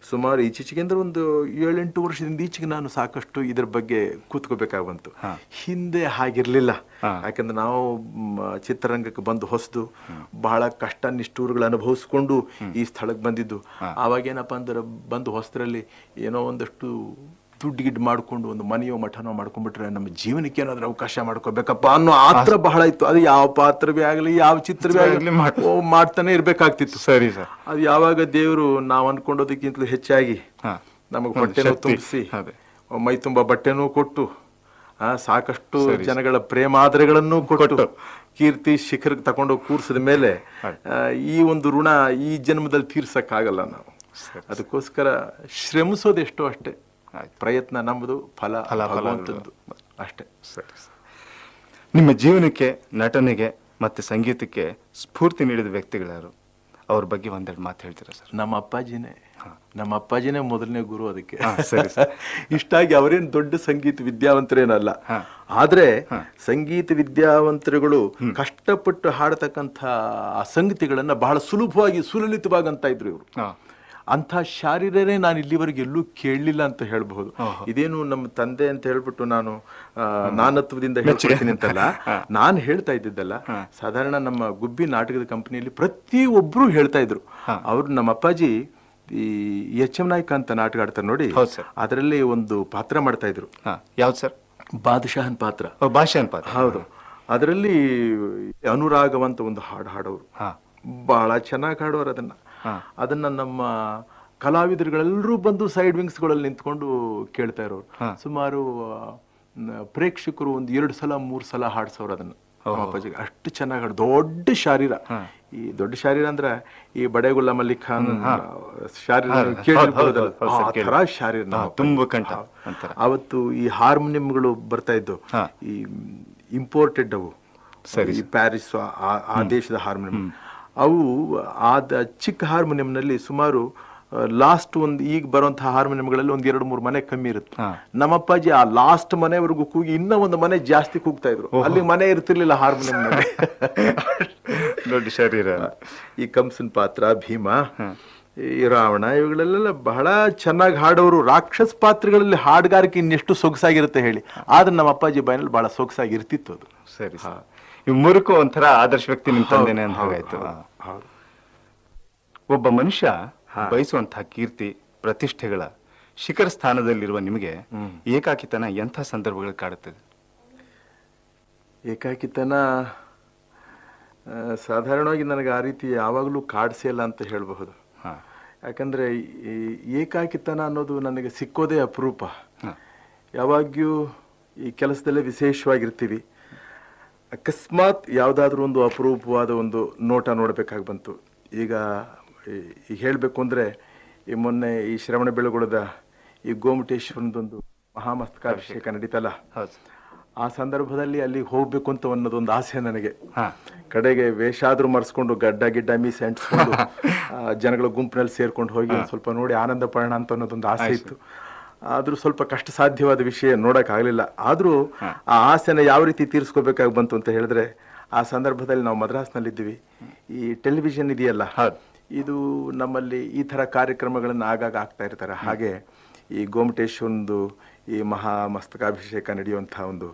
ಸುಮಾರು ಈಚೀಚೆಗೆ ಅಂದ್ರೆ ಒಂದು 7-8 ವರ್ಷದಿಂದ ಈಚೆಗೆ ನಾನು ಸಾಕಷ್ಟು ಇದ್ರ ಬಗ್ಗೆ ಕೂತ್ಕೋಬೇಕಾಗಿ ಬಂತು. ಹಿಂದೆ ಹಾಗಿರ್ಲಿಲ್ಲ. ಯಾಕಂದ್ರೆ ನಾವು ಚಿತ್ರರಂಗಕ್ಕೆ ಬಂದು ಹೊಸದು, ಬಹಳ ಕಷ್ಟ ನಿಷ್ಠೂರುಗಳು ಅನುಭವಿಸ್ಕೊಂಡು ಈ ಸ್ಥಳಕ್ಕೆ ಬಂದಿದ್ದು. ಆವಾಗ ಏನಪ್ಪಾ ಅಂದ್ರೆ ಬಂದು ಹೊಸದ್ರಲ್ಲಿ ಏನೋ ಒಂದಷ್ಟು ದುಡ್ಡು ಗಿಡ್ ಮಾಡ್ಕೊಂಡು ಒಂದು ಮನೆಯೋ ಮಠನೋ ಮಾಡ್ಕೊಂಡ್ಬಿಟ್ರೆ ನಮ್ಮ ಜೀವನಕ್ಕೆ ಏನಾದ್ರೂ ಅವಕಾಶ ಮಾಡ್ಕೋಬೇಕಪ್ಪ ಅನ್ನೋ ಆತರ ಬಹಳ ಇತ್ತು. ಅದು ಯಾವ ಪಾತ್ರವೇ ಆಗಲಿ, ಯಾವ ಚಿತ್ರವೇ ಆಗಲಿ ಮಾಡ್ತಾನೆ ಇರ್ಬೇಕಾಗ್ತಿತ್ತು. ಸರಿ ಸರ್. ಅದು ಯಾವಾಗ ದೇವರು ನಾವು ಅನ್ಕೊಂಡೋದಕ್ಕಿಂತಲೂ ಹೆಚ್ಚಾಗಿ ನಮಗೆ ಬಟ್ಟೆನೂ ತುಂಬಿಸಿ, ಮೈ ತುಂಬಾ ಬಟ್ಟೆನೂ ಕೊಟ್ಟು, ಸಾಕಷ್ಟು ಜನಗಳ ಪ್ರೇಮಾದರೆಗಳನ್ನು ಕೊಟ್ಟು ಕೀರ್ತಿ ಶಿಖರಕ್ಕೆ ತಗೊಂಡೋಗಿ ಕೂರ್ಸಿದ ಮೇಲೆ ಈ ಒಂದು ಋಣ ಈ ಜನ್ಮದಲ್ಲಿ ತೀರ್ಸಕ್ಕಾಗಲ್ಲ ನಾವು. ಅದಕ್ಕೋಸ್ಕರ ಶ್ರಮಿಸೋದೆಷ್ಟೋ ಅಷ್ಟೇ, ಪ್ರಯತ್ನ ನಮ್ಮದು, ಫಲ ಭಗವಂತದ್ದು ಅಷ್ಟೇ. ಸರಿ. ನಿಮ್ಮ ಜೀವನಕ್ಕೆ, ನಟನೆಗೆ ಮತ್ತೆ ಸಂಗೀತಕ್ಕೆ ಸ್ಫೂರ್ತಿ ನೀಡಿದ ವ್ಯಕ್ತಿಗಳ್ಯಾರು? ಅವ್ರ ಬಗ್ಗೆ ಒಂದೆರಡು ಮಾತು ಹೇಳ್ತೀರಾ ಸರ್? ನಮ್ಮ ಅಪ್ಪಾಜಿನೇ ಮೊದಲನೇ ಗುರು. ಅದಕ್ಕೆ ಇಷ್ಟಾಗಿ ಅವರೇನು ದೊಡ್ಡ ಸಂಗೀತ ವಿದ್ಯಾವಂತರೇನಲ್ಲ, ಆದ್ರೆ ಸಂಗೀತ ವಿದ್ಯಾವಂತರುಗಳು ಕಷ್ಟಪಟ್ಟು ಹಾಡತಕ್ಕಂಥ ಆ ಸಂಗತಿಗಳನ್ನ ಬಹಳ ಸುಲಭವಾಗಿ ಸುಲಲಿತವಾಗಂತ ಇದ್ರು ಇವರು. ಅಂಥ ಶಾರೀರನೇ ನಾನು ಇಲ್ಲಿವರೆಗೆ ಎಲ್ಲೂ ಕೇಳಲಿಲ್ಲ ಅಂತ ಹೇಳ್ಬಹುದು. ಇದೇನು ನಮ್ಮ ತಂದೆ ಅಂತ ಹೇಳ್ಬಿಟ್ಟು ನಾನು ನಾನತ್ವದಿಂದ ಹೇಳ್ತೀನಿ ಅಂತಲ್ಲ, ನಾನು ಹೇಳ್ತಾ ಇದ್ದಿದ್ದಲ್ಲ. ಸಾಧಾರಣ ನಮ್ಮ ಗುಬ್ಬಿ ನಾಟಕದ ಕಂಪನಿಯಲ್ಲಿ ಪ್ರತಿಯೊಬ್ರು ಹೇಳ್ತಾ ಇದ್ರು. ಅವ್ರು ನಮ್ಮ ಅಪ್ಪಾಜಿ ಈ ಎಚ್ ಎಂ ನಾಯ್ಕ ಅಂತ ನಾಟಕ ಆಡ್ತಾರೆ ನೋಡಿ, ಅದರಲ್ಲಿ ಒಂದು ಪಾತ್ರ ಮಾಡ್ತಾ ಇದ್ರು. ಯಾವ್ದು ಸರ್? ಬಾದಶಾಹನ್ ಪಾತ್ರ. ಬಾದಶಾಹನ್ ಪಾತ್ರ, ಹೌದು. ಅದರಲ್ಲಿ ಅನುರಾಗವಂತ ಒಂದು ಹಾಡು ಹಾಡೋರು, ಬಹಳ ಚೆನ್ನಾಗಿ ಹಾಡೋರು. ಅದನ್ನ ನಮ್ಮ ಕಲಾವಿದರುಗಳೆಲ್ಲರೂ ಬಂದು ಸೈಡ್ ವಿಂಗ್ಸ್ ಗಳಲ್ಲಿ ನಿಂತ್ಕೊಂಡು ಕೇಳ್ತಾ ಇರೋರು. ಸುಮಾರು ಪ್ರೇಕ್ಷಕರು ಒಂದು 2 ಸಲ 3 ಸಲ ಹಾಡ್ಸೋರು ಅದನ್ನ. ಅಷ್ಟು ಚೆನ್ನಾಗಿ ಹಾಡು. ದೊಡ್ಡ ಶಾರೀರ. ಈ ದೊಡ್ಡ ಶಾರೀರ ಅಂದ್ರೆ ಈ ಬಡೇಗುಲ್ಲ ಮಲ್ಲಿಕ್ ಖಾನ್ ಶಾರೀರ ಶಾರೀರ ತುಂಬ ಕಂಠ. ಅವತ್ತು ಈ ಹಾರ್ಮೋನಿಯಂಗಳು ಬರ್ತಾ ಇದ್ದು, ಈ ಇಂಪೋರ್ಟೆಡ್ ಅವು, ಈ ಪ್ಯಾರಿಸ್ ಆ ದೇಶದ ಹಾರ್ಮೋನಿಯಂ. ಅವು ಚಿಕ್ಕ ಹಾರ್ಮೋನಿಯಂನಲ್ಲಿ ಸುಮಾರು ಲಾಸ್ಟ್ ಒಂದು ಈಗ ಬರುವಂತಹ ಹಾರ್ಮೋನಿಯಂಗಳಲ್ಲಿ ಒಂದು 2-3 ಮನೆ ಕಮ್ಮಿ ಇರುತ್ತೆ. ನಮ್ಮಪ್ಪಾಜಿ ಆ ಲಾಸ್ಟ್ ಮನೆವರೆಗೂ ಕೂಗಿ ಇನ್ನೂ ಒಂದು ಮನೆ ಜಾಸ್ತಿ ಕೂಗ್ತಾ ಇದ್ರು. ಅಲ್ಲಿ ಮನೆ ಇರ್ತಿರ್ಲಿಲ್ಲ ಹಾರ್ಮೋನಿಯಂನಲ್ಲಿ. ದೊಡ್ಡ ಶರೀರ. ಈ ಕಂಸನ್ ಪಾತ್ರ, ಭೀಮ, ಈ ರಾವಣ, ಇವುಗಳೆಲ್ಲ ಬಹಳ ಚೆನ್ನಾಗಿ ಹಾಡೋರು. ರಾಕ್ಷಸ ಪಾತ್ರಗಳಲ್ಲಿ ಹಾಡುಗಾರಿಕೆ ಇನ್ನೆಷ್ಟು ಸೊಗಸಾಗಿರುತ್ತೆ ಹೇಳಿ. ಆದ್ರೆ ನಮ್ಮ ಅಪ್ಪಾಜಿ ಬಾಯಿನಲ್ಲಿ ಬಹಳ ಸೊಗಸಾಗಿ ಇರ್ತಿತ್ತು ಅದು. ಸರಿ. ಮೂರಕ್ಕೂ ಒಂಥರ ಆದರ್ಶ ವ್ಯಕ್ತಿ ನಿಮ್ ತಂದೆನೆ ಅಂತ ಹಾಗಾಯ್ತು. ಒಬ್ಬ ಮನುಷ್ಯ ಬಯಸುವಂತಹ ಕೀರ್ತಿ ಪ್ರತಿಷ್ಠೆಗಳ ಶಿಖರ ಸ್ಥಾನದಲ್ಲಿರುವ ನಿಮಗೆ ಏಕಾಕಿತನ ಎಂಥ ಸಂದರ್ಭಗಳು ಕಾಡುತ್ತದೆ? ಏಕಾಕಿತನ ಸಾಧಾರಣವಾಗಿ ನನಗೆ ಆ ರೀತಿ ಯಾವಾಗಲೂ ಕಾಡಿಸಿಲ್ಲ ಅಂತ ಹೇಳಬಹುದು. ಯಾಕಂದ್ರೆ ಈ ಏಕಾಕಿತನ ಅನ್ನೋದು ನನಗೆ ಸಿಕ್ಕೋದೇ ಅಪರೂಪ. ಯಾವಾಗ್ಯೂ ಈ ಕೆಲಸದಲ್ಲೇ ವಿಶೇಷವಾಗಿರ್ತೀವಿ. ಅಕಸ್ಮಾತ್ ಯಾವುದಾದ್ರೂ ಒಂದು ಅಪರೂಪವಾದ ಒಂದು ನೋಟ ನೋಡಬೇಕಾಗಿ ಬಂತು. ಈಗ ಹೇಳಬೇಕು ಅಂದರೆ ಈ ಮೊನ್ನೆ ಈ ಶ್ರವಣ ಬೆಳಗೊಳದ ಈ ಗೋಮಟೇಶ್ವರದೊಂದು ಮಹಾಮಸ್ತಕಾಭಿಷೇಕ ನಡೀತಲ್ಲ, ಆ ಸಂದರ್ಭದಲ್ಲಿ ಅಲ್ಲಿಗೆ ಹೋಗ್ಬೇಕು ಅಂತ ಅನ್ನೋದೊಂದು ಆಸೆ ನನಗೆ. ಕಡೆಗೆ ವೇಷ ಆದ್ರೂ ಮರೆಸ್ಕೊಂಡು ಗಡ್ಡ ಮೀಸೆ ಅಂಟಿಸ್ಕೊಂಡು ಜನಗಳ ಗುಂಪಿನಲ್ಲಿ ಸೇರ್ಕೊಂಡು ಹೋಗಿ ಒಂದು ಸ್ವಲ್ಪ ನೋಡಿ ಆನಂದ ಪಡೋಣ ಅಂತ ಅನ್ನೋದೊಂದು ಆಸೆ ಇತ್ತು. ಆದ್ರೂ ಸ್ವಲ್ಪ ಕಷ್ಟ ಸಾಧ್ಯವಾದ ವಿಷಯ ನೋಡಕ್ ಆಗ್ಲಿಲ್ಲ. ಆದ್ರೂ ಆ ಆಸೆನ ಯಾವ ರೀತಿ ತೀರಿಸ್ಕೋಬೇಕಾಗಿ ಬಂತು ಅಂತ ಹೇಳಿದ್ರೆ, ಆ ಸಂದರ್ಭದಲ್ಲಿ ನಾವು ಮದ್ರಾಸ್ನಲ್ಲಿದ್ದೀವಿ. ಈ ಟೆಲಿವಿಷನ್ ಇದೆಯಲ್ಲ, ಇದು ನಮ್ಮಲ್ಲಿ ಈ ತರ ಕಾರ್ಯಕ್ರಮಗಳನ್ನ ಆಗಾಗ ಆಗ್ತಾ ಇರ್ತಾರೆ. ಹಾಗೆ ಈ ಗೋಮಟೇಶ್ವರದ್ದು ಈ ಮಹಾ ಮಸ್ತಕಾಭಿಷೇಕ ನಡೆಯುವಂತಹ ಒಂದು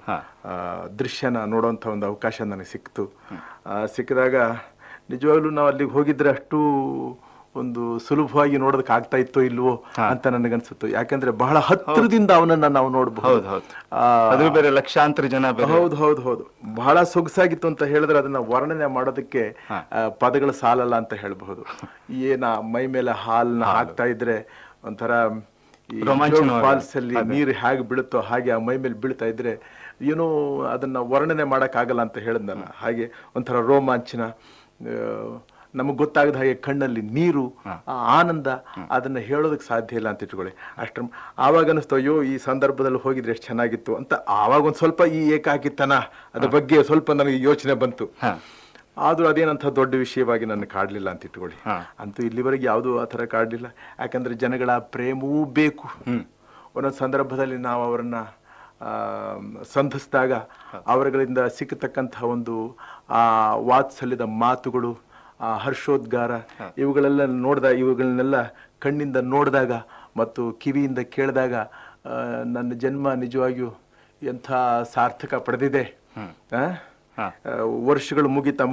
ದೃಶ್ಯನ ನೋಡುವಂಥ ಒಂದು ಅವಕಾಶ ನನಗೆ ಸಿಕ್ತು. ಸಿಕ್ಕಿದಾಗ ನಿಜವಾಗ್ಲೂ ನಾವು ಅಲ್ಲಿಗೆ ಹೋಗಿದ್ರೆ ಅಷ್ಟು ಒಂದು ಸುಲಭವಾಗಿ ನೋಡೋದಕ್ಕೆ ಆಗ್ತಾ ಇತ್ತೋ ಇಲ್ವೋ ಅಂತ ನನಗನ್ಸುತ್ತೆ. ಯಾಕಂದ್ರೆ ಬಹಳ ಹತ್ತಿರದಿಂದ ಅವನನ್ನ ನಾವು ನೋಡಬಹುದು. ಅದು ಬೇರೆ ಲಕ್ಷಾಂತರ ಜನ. ಹೌದು. ಬಹಳ ಸೊಗಸಾಗಿತ್ತು ಅಂತ ಹೇಳಿದ್ರೆ ಅದನ್ನ ವರ್ಣನೆ ಮಾಡೋದಕ್ಕೆ ಪದಗಳ ಸಾಲಲ್ಲ ಅಂತ ಹೇಳಬಹುದು. ಏನ ಮೈ ಮೇಲೆ ಹಾಲ್ನ ಹಾಕ್ತಾ ಇದ್ರೆ ಒಂಥರ ಫಾಲ್ಸ್ ಅಲ್ಲಿ ನೀರು ಹೇಗೆ ಬೀಳುತ್ತೋ ಹಾಗೆ ಆ ಮೈ ಮೇಲೆ ಬೀಳ್ತಾ ಇದ್ರೆ ಏನೋ ಅದನ್ನ ವರ್ಣನೆ ಮಾಡಕ್ ಆಗಲ್ಲ ಅಂತ ಹೇಳಿದ್ನಲ್ಲ. ಹಾಗೆ ಒಂಥರ ರೋಮಾಂಚನ. ನಮಗೆ ಗೊತ್ತಾಗದ ಹಾಗೆ ಕಣ್ಣಲ್ಲಿ ನೀರು, ಆ ಆನಂದ, ಅದನ್ನ ಹೇಳೋದಕ್ಕೆ ಸಾಧ್ಯ ಇಲ್ಲ ಅಂತ ಇಟ್ಕೊಳ್ಳಿ. ಅಷ್ಟ್ರ ಆವಾಗ ಅನಿಸ್ತು, ಅಯ್ಯೋ ಈ ಸಂದರ್ಭದಲ್ಲಿ ಹೋಗಿದ್ರೆ ಎಷ್ಟು ಚೆನ್ನಾಗಿತ್ತು ಅಂತ. ಆವಾಗ ಒಂದ್ ಸ್ವಲ್ಪ ಈ ಏಕಾಕಿತನ ಅದ್ರ ಬಗ್ಗೆ ಸ್ವಲ್ಪ ನನಗೆ ಯೋಚನೆ ಬಂತು. ಆದ್ರೂ ಅದೇನಂತ ದೊಡ್ಡ ವಿಷಯವಾಗಿ ನನ್ನ ಕಾಡ್ಲಿಲ್ಲ ಅಂತ ಇಟ್ಕೊಳ್ಳಿ. ಅಂತೂ ಇಲ್ಲಿವರೆಗೆ ಯಾವುದು ಆ ಥರ ಕಾಡ್ಲಿಲ್ಲ. ಯಾಕಂದ್ರೆ ಜನಗಳ ಪ್ರೇಮವೂ ಬೇಕು. ಒಂದೊಂದು ಸಂದರ್ಭದಲ್ಲಿ ನಾವು ಅವರನ್ನ ಸಂಧಿಸಿದಾಗ ಅವರುಗಳಿಂದ ಸಿಕ್ಕತಕ್ಕಂತಹ ಒಂದು ಆ ವಾತ್ಸಲ್ಯದ ಮಾತುಗಳು, ಆ ಹರ್ಷೋದ್ಗಾರ, ಇವುಗಳನ್ನೆಲ್ಲ ಕಣ್ಣಿಂದ ನೋಡಿದಾಗ ಮತ್ತು ಕಿವಿಯಿಂದ ಕೇಳಿದಾಗ ನನ್ನ ಜನ್ಮ ನಿಜವಾಗಿಯೂ ಎಂಥ ಸಾರ್ಥಕ ಪಡೆದಿದೆ. ವರ್ಷಗಳು ಮುಗಿತಾ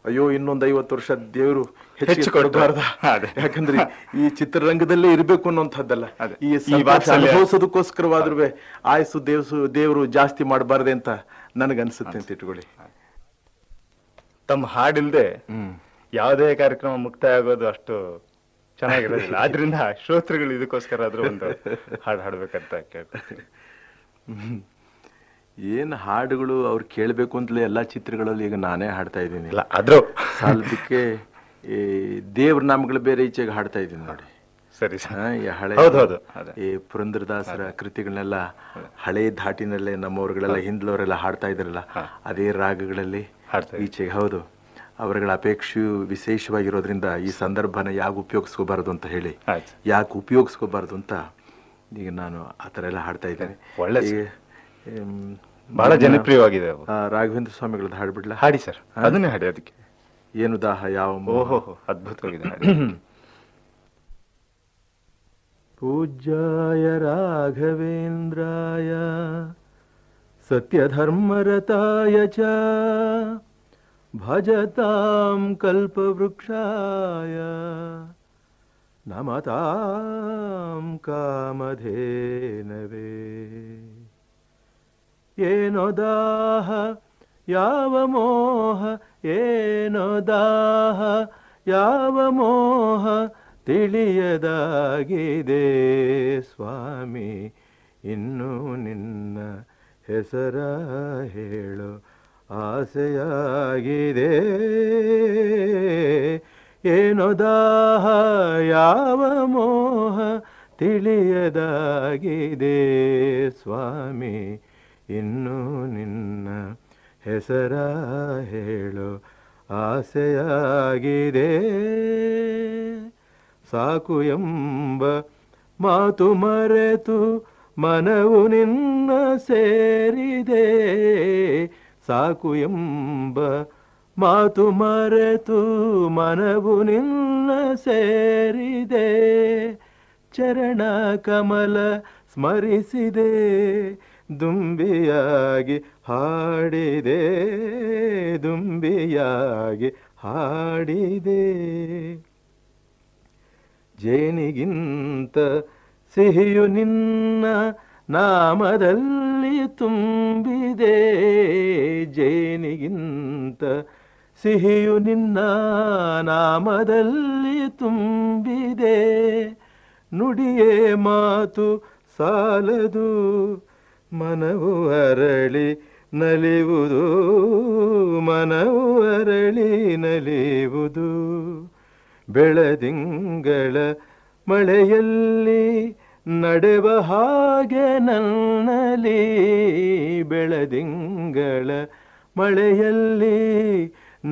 ಅಯ್ಯೋ ಇನ್ನೊಂದು 50 ವರ್ಷ ದೇವರು ಹೆಚ್ಚು ಕೊಡಬಾರ್ದ. ಯಾಕಂದ್ರೆ ಈ ಚಿತ್ರರಂಗದಲ್ಲೇ ಇರಬೇಕು ಅನ್ನೋಂಥದ್ದಲ್ಲ, ಈ ಅನುಭವಿಸೋದಕ್ಕೋಸ್ಕರವಾದ್ರೂ ಆಯಸ್ಸು ದೇವರು ಜಾಸ್ತಿ ಮಾಡಬಾರ್ದೆ ಅಂತ ನನಗನ್ಸುತ್ತೆ ಅಂತ ಇಟ್ಕೊಳ್ಳಿ. ತಮ್ಮ ಹಾಡಿಲ್ದೆ ಯಾವುದೇ ಕಾರ್ಯಕ್ರಮ ಮುಕ್ತಾಯ ಆಗೋದು ಅಷ್ಟು ಚೆನ್ನಾಗಿರೋದಿಲ್ಲ. ಆದ್ರಿಂದ ಶ್ರೋತೃಗಳು ಇದಕ್ಕೋಸ್ಕರ ಆದ್ರೂ ಒಂದು ಹಾಡು ಹಾಡ್ಬೇಕಂತ ಕೇಳ್ತೀನಿ. ಏನ್ ಹಾಡುಗಳು ಅವ್ರು ಕೇಳ್ಬೇಕು ಅಂತಲೇ ಎಲ್ಲಾ ಚಿತ್ರಗಳಲ್ಲಿ ಈಗ ನಾನೇ ಹಾಡ್ತಾ ಇದ್ದೀನಿ. ಆದ್ರೂ ಸಾಲದಕ್ಕೆ ಈ ದೇವ್ರ ನಾಮಗಳು ಬೇರೆ ಈಚೆಗೆ ಹಾಡ್ತಾ ಇದ್ದೀನಿ ನೋಡಿ. ಸರಿ, ಹಳೆ ಈ ಪುರಂದರದಾಸರ ಕೃತಿಗಳನ್ನೆಲ್ಲ ಹಳೆ ಧಾಟಿನಲ್ಲೇ ನಮ್ಮವ್ರುಗಳೆಲ್ಲ ಹಿಂದ್ಲವರೆಲ್ಲ ಹಾಡ್ತಾ ಇದ್ರಲ್ಲ, ಅದೇ ರಾಗಗಳಲ್ಲಿ ಈಚೆಗೆ. ಹೌದು, ಅವರುಗಳ ಅಪೇಕ್ಷೆಯು ವಿಶೇಷವಾಗಿರೋದ್ರಿಂದ ಈ ಸಂದರ್ಭನ ಯಾಕೆ ಉಪಯೋಗಿಸ್ಕೋಬಾರದು ಅಂತ ಹೇಳಿ, ಯಾಕೆ ಉಪಯೋಗಿಸ್ಕೋಬಾರದು ಅಂತ ಈಗ ನಾನು ಆ ಥರ ಎಲ್ಲ ಹಾಡ್ತಾ ಇದ್ದೇನೆ. ಒಳ್ಳೆ ಬಹಳ ಜನಪ್ರಿಯವಾಗಿದೆ. ರಾಘವೇಂದ್ರ ಸ್ವಾಮಿಗಳದ್ದು ಹಾಡ್ಬಿಡ್ಲಾ? ಹಾಡಿ ಸರ್, ಅದನ್ನೇ ಹಾಡಿ. ಅದಕ್ಕೆ ಏನು ದಾಹ ಯಾವ. ಓಹೋ, ಅದ್ಭುತವಾಗಿದೆ. ಪೂಜ್ಯಾಯ ರಾಘವೇಂದ್ರಾಯ ಸತ್ಯಧರ್ಮರತಾಯ ಚ ಭಜತಾಂ ಕಲ್ಪವೃಕ್ಷಾಯ ನಮತಾಂ ಕಾಮಧೇನವೇ. ಏನೋ ದಾಹ ಯಾವ ಮೋಹ, ಏನೋ ದಾಹ ಯಾವ ಮೋಹ ತಿಳಿಯದಾಗಿದೆ ಸ್ವಾಮಿ, ಇನ್ನು ನಿನ್ನ ಹೆಸರ ಹೇಳೋ ಆಸೆಯಾಗಿದೆ. ಏನೋ ದಾಹ ಯಾವ ಮೋಹ ತಿಳಿಯದಾಗಿದೆ ಸ್ವಾಮಿ, ಇನ್ನು ನಿನ್ನ ಹೆಸರ ಹೇಳೋ ಆಸೆಯಾಗಿದೆ. ಸಾಕು ಎಂಬ ಮಾತು ಮರೆತು ಮನವು ನಿನ್ನ ಸೇರಿದೆ. ಸಾಕು ಎಂಬ ಮಾತು ಮರೆತು ಮನವು ನಿನ್ನ ಸೇರಿದೆ. ಚರಣ ಕಮಲ ಸ್ಮರಿಸಿದೆ, ದುಂಬಿಯಾಗಿ ಹಾಡಿದೆ, ದುಂಬಿಯಾಗಿ ಹಾಡಿದೆ. ಜೇನಿಗಿಂತ ಸಿಹಿಯು ನಿನ್ನ ನಾಮದಲ್ಲಿ ತುಂಬಿದೆ. ಜೇನಿಗಿಂತ ಸಿಹಿಯು ನಿನ್ನ ನಾಮದಲ್ಲಿ ತುಂಬಿದೆ. ನುಡಿಯೇ ಮಾತು ಸಾಲದು, ಮನವು ಅರಳಿ ನಲಿಯುವುದು, ಮನವು ಅರಳಿ ನಲಿಯುವುದು. ಬೆಳದಿಂಗಳ ಮಳೆಯಲ್ಲಿ ನಡೆವ ಹಾಗೆ ನನ್ನಲ್ಲಿ, ಬೆಳದಿಂಗಳ ಮಳೆಯಲ್ಲಿ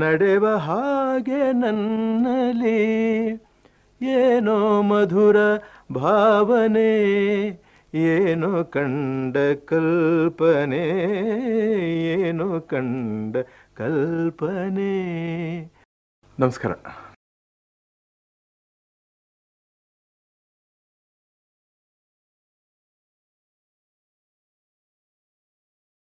ನಡೆವ ಹಾಗೆ ನನ್ನಲ್ಲಿ. ಏನೋ ಮಧುರ ಭಾವನೆ, ಏನೋ ಕಂಡ ಕಲ್ಪನೆ, ಏನೋ ಕಂಡ ಕಲ್ಪನೆ. ನಮಸ್ಕಾರ.